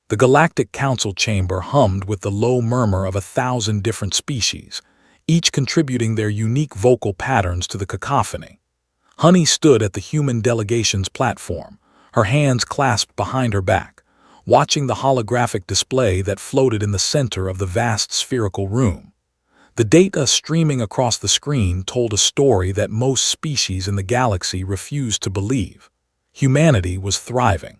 The Galactic Council chamber hummed with the low murmur of 1,000 different species, each contributing their unique vocal patterns to the cacophony. Honey stood at the human delegation's platform, her hands clasped behind her back, watching the holographic display that floated in the center of the vast spherical room. The data streaming across the screen told a story that most species in the galaxy refused to believe. Humanity was thriving.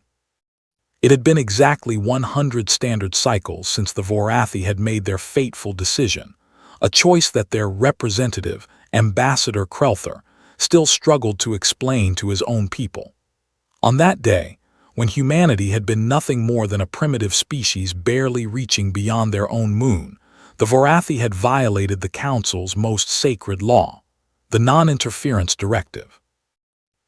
It had been exactly 100 standard cycles since the Vorathi had made their fateful decision, a choice that their representative, Ambassador Krelther, still struggled to explain to his own people. On that day, when humanity had been nothing more than a primitive species barely reaching beyond their own moon, the Vorathi had violated the Council's most sacred law, the non-interference directive.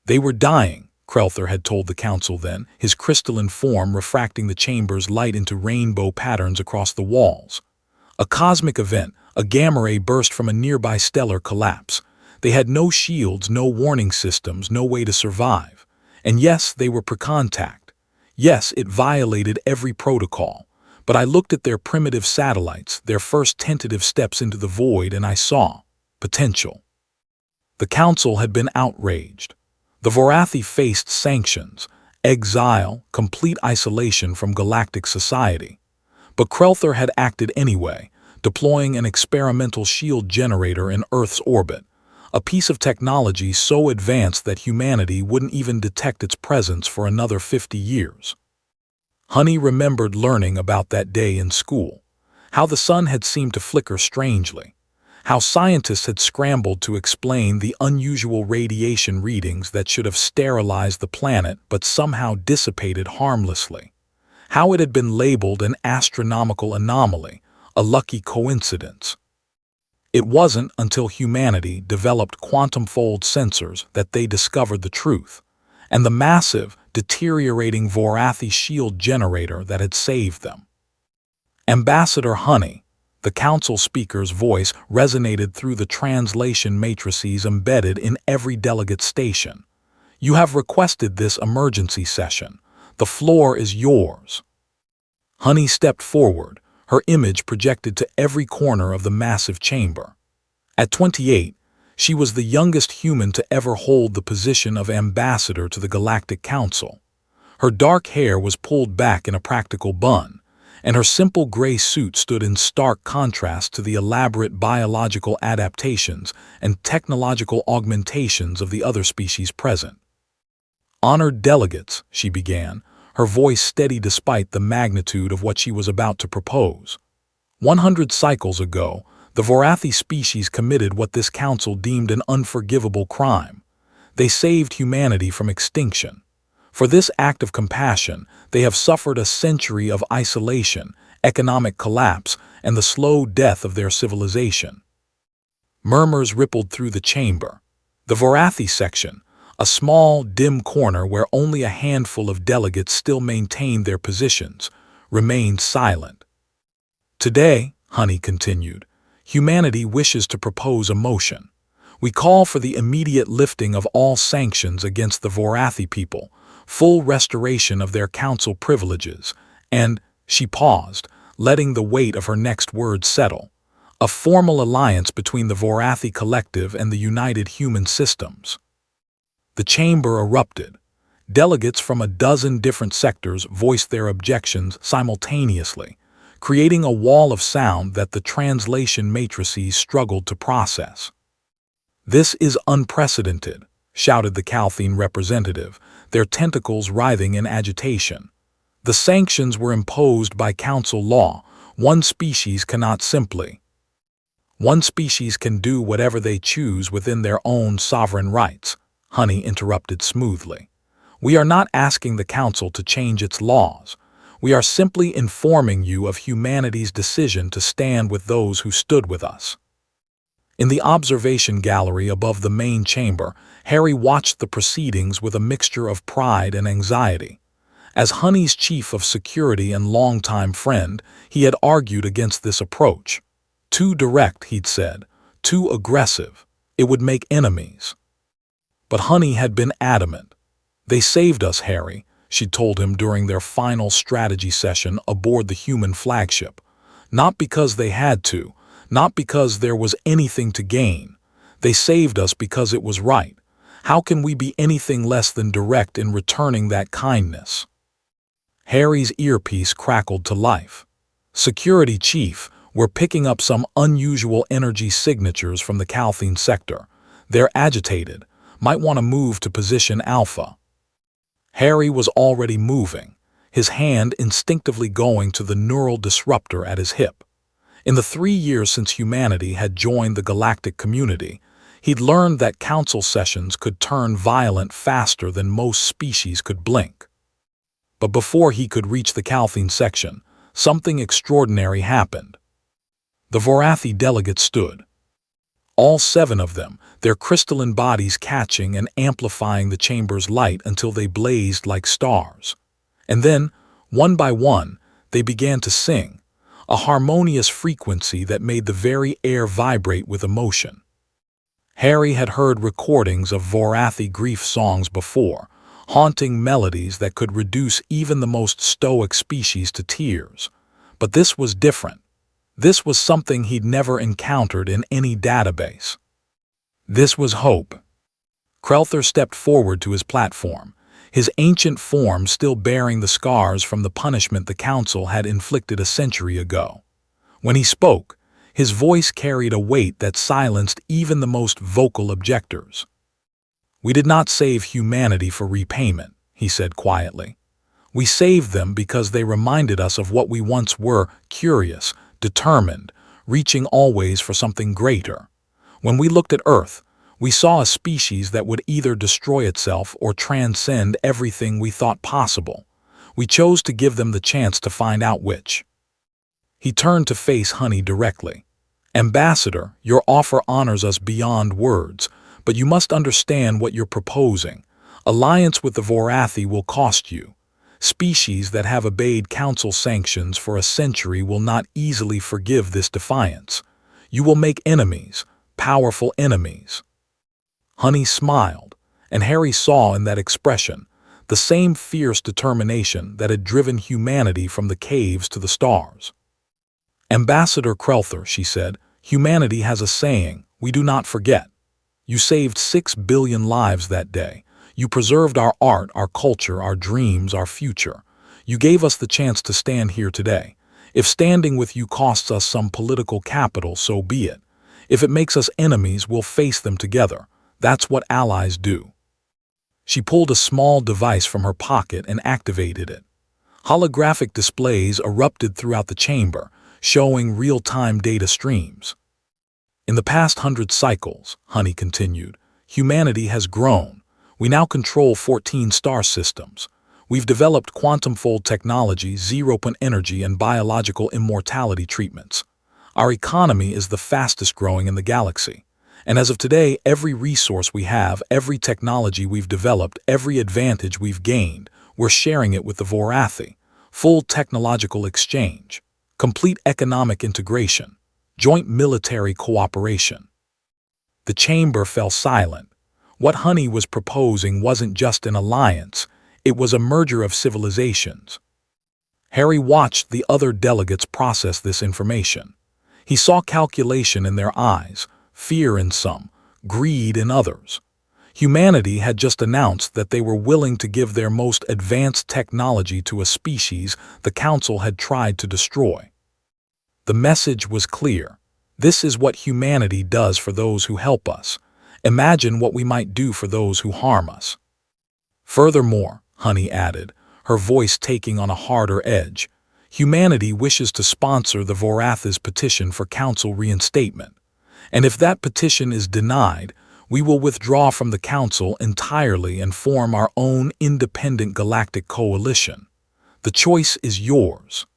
They were dying, Krelther had told the Council then, his crystalline form refracting the chamber's light into rainbow patterns across the walls. A cosmic event, a gamma ray burst from a nearby stellar collapse. They had no shields, no warning systems, no way to survive. And yes, they were pre-contact. Yes, it violated every protocol. But I looked at their primitive satellites, their first tentative steps into the void, and I saw potential. The Council had been outraged. The Vorathi faced sanctions, exile, complete isolation from galactic society. But Krelther had acted anyway, deploying an experimental shield generator in Earth's orbit, a piece of technology so advanced that humanity wouldn't even detect its presence for another 50 years. Honey remembered learning about that day in school, how the sun had seemed to flicker strangely, how scientists had scrambled to explain the unusual radiation readings that should have sterilized the planet but somehow dissipated harmlessly, how it had been labeled an astronomical anomaly, a lucky coincidence. It wasn't until humanity developed quantum-fold sensors that they discovered the truth, and the massive, deteriorating Vorathi shield generator that had saved them. Ambassador Honey, the Council speaker's voice resonated through the translation matrices embedded in every delegate station. You have requested this emergency session. The floor is yours. Honey stepped forward, her image projected to every corner of the massive chamber. At 28, she was the youngest human to ever hold the position of ambassador to the Galactic Council. Her dark hair was pulled back in a practical bun, and her simple gray suit stood in stark contrast to the elaborate biological adaptations and technological augmentations of the other species present. "Honored delegates," she began, her voice steady despite the magnitude of what she was about to propose. 100 cycles ago, the Vorathi species committed what this council deemed an unforgivable crime. They saved humanity from extinction. For this act of compassion, they have suffered a century of isolation, economic collapse, and the slow death of their civilization. Murmurs rippled through the chamber. The Vorathi section, a small, dim corner where only a handful of delegates still maintained their positions, remained silent. "Today," Honey continued, "humanity wishes to propose a motion. We call for the immediate lifting of all sanctions against the Vorathi people, full restoration of their council privileges, and," she paused, letting the weight of her next word settle, "a formal alliance between the Vorathi collective and the united human systems." The chamber erupted. Delegates from a dozen different sectors voiced their objections simultaneously, creating a wall of sound that the translation matrices struggled to process. "This is unprecedented," shouted the Calthene representative, their tentacles writhing in agitation. "The sanctions were imposed by council law. One species cannot simply. One species can do whatever they choose within their own sovereign rights," Honey interrupted smoothly. "We are not asking the council to change its laws. We are simply informing you of humanity's decision to stand with those who stood with us." In the observation gallery above the main chamber, Harry watched the proceedings with a mixture of pride and anxiety. As Honey's chief of security and longtime friend, he had argued against this approach. Too direct, he'd said, too aggressive. It would make enemies. But Honey had been adamant. "They saved us, Harry," she told him during their final strategy session aboard the human flagship. Not because they had to, not because there was anything to gain. They saved us because it was right. How can we be anything less than direct in returning that kindness? Harry's earpiece crackled to life. Security Chief, we're picking up some unusual energy signatures from the Calthine sector. They're agitated. Might want to move to position Alpha. Harry was already moving, his hand instinctively going to the neural disruptor at his hip. In the 3 years since humanity had joined the galactic community, he'd learned that council sessions could turn violent faster than most species could blink. But before he could reach the Calthine section, something extraordinary happened. The Vorathi delegates stood. All 7 of them, their crystalline bodies catching and amplifying the chamber's light until they blazed like stars. And then, one by one, they began to sing, a harmonious frequency that made the very air vibrate with emotion. Harry had heard recordings of Vorathi grief songs before, haunting melodies that could reduce even the most stoic species to tears. But this was different. This was something he'd never encountered in any database. This was hope. Krelther stepped forward to his platform, his ancient form still bearing the scars from the punishment the Council had inflicted a century ago. When he spoke, his voice carried a weight that silenced even the most vocal objectors. "We did not save humanity for repayment," he said quietly. "We saved them because they reminded us of what we once were: curious, determined, reaching always for something greater. When we looked at Earth, we saw a species that would either destroy itself or transcend everything we thought possible. We chose to give them the chance to find out which." He turned to face Honey directly. "Ambassador, your offer honors us beyond words, but you must understand what you're proposing. Alliance with the Vorathi will cost you. Species that have obeyed council sanctions for a century will not easily forgive this defiance. You will make enemies, powerful enemies." Honey smiled, and Harry saw in that expression the same fierce determination that had driven humanity from the caves to the stars. "Ambassador Krelther," she said, "humanity has a saying: we do not forget. You saved 6 billion lives that day. You preserved our art, our culture, our dreams, our future. You gave us the chance to stand here today. If standing with you costs us some political capital, so be it. If it makes us enemies, we'll face them together. That's what allies do." She pulled a small device from her pocket and activated it. Holographic displays erupted throughout the chamber, showing real-time data streams. "In the past 100 cycles," Honey continued, "humanity has grown. We now control 14 star systems. We've developed quantum-fold technology, zero-point energy, and biological immortality treatments. Our economy is the fastest growing in the galaxy. And as of today, every resource we have, every technology we've developed, every advantage we've gained, we're sharing it with the Vorathi. Full technological exchange, complete economic integration, joint military cooperation." The chamber fell silent. What Honey was proposing wasn't just an alliance, it was a merger of civilizations. Harry watched the other delegates process this information. He saw calculation in their eyes, fear in some, greed in others. Humanity had just announced that they were willing to give their most advanced technology to a species the Council had tried to destroy. The message was clear. This is what humanity does for those who help us. Imagine what we might do for those who harm us. Furthermore, Honey added, her voice taking on a harder edge, humanity wishes to sponsor the Vorathi's petition for council reinstatement. And if that petition is denied, we will withdraw from the council entirely and form our own independent galactic coalition. The choice is yours.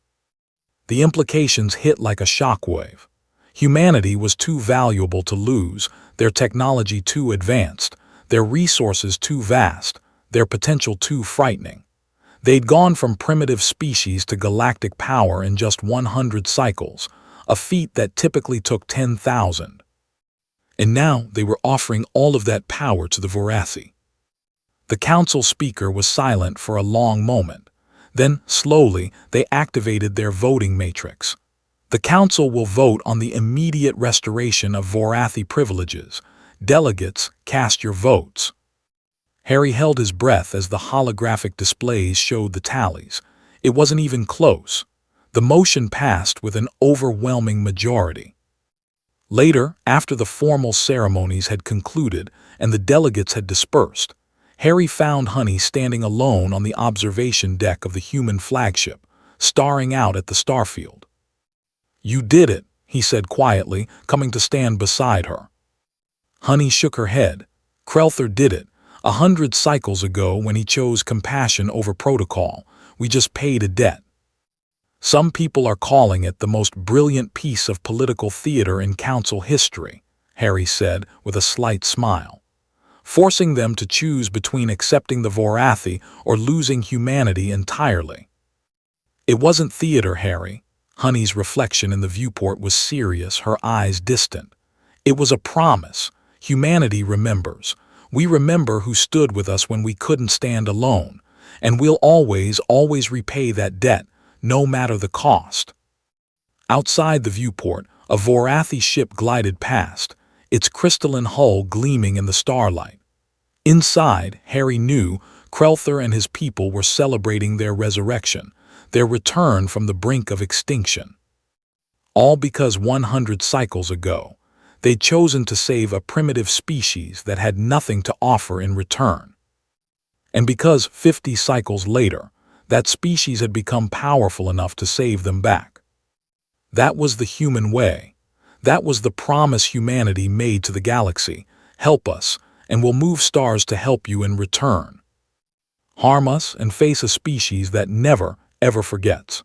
The implications hit like a shockwave. Humanity was too valuable to lose, their technology too advanced, their resources too vast, their potential too frightening. They'd gone from primitive species to galactic power in just 100 cycles, a feat that typically took 10,000. And now they were offering all of that power to the Vorathi. The council speaker was silent for a long moment. Then, slowly, they activated their voting matrix. The council will vote on the immediate restoration of Vorathi privileges. Delegates, cast your votes. Harry held his breath as the holographic displays showed the tallies. It wasn't even close. The motion passed with an overwhelming majority. Later, after the formal ceremonies had concluded and the delegates had dispersed, Harry found Honey standing alone on the observation deck of the human flagship, staring out at the starfield. "You did it," he said quietly, coming to stand beside her. Honey shook her head. "Krelther did it, 100 cycles ago when he chose compassion over protocol. We just paid a debt." "Some people are calling it the most brilliant piece of political theater in council history," Harry said with a slight smile. "Forcing them to choose between accepting the Vorathi or losing humanity entirely." "It wasn't theater, Harry." Honey's reflection in the viewport was serious, her eyes distant. "It was a promise. Humanity remembers. We remember who stood with us when we couldn't stand alone, and we'll always repay that debt, no matter the cost." Outside the viewport, a Vorathi ship glided past, its crystalline hull gleaming in the starlight. Inside, Harry knew Krelther and his people were celebrating their resurrection, their return from the brink of extinction. All because 100 cycles ago, they'd chosen to save a primitive species that had nothing to offer in return. And because 50 cycles later, that species had become powerful enough to save them back. That was the human way. That was the promise humanity made to the galaxy. Help us, and we'll move stars to help you in return. Harm us and face a species that never, ever forgets.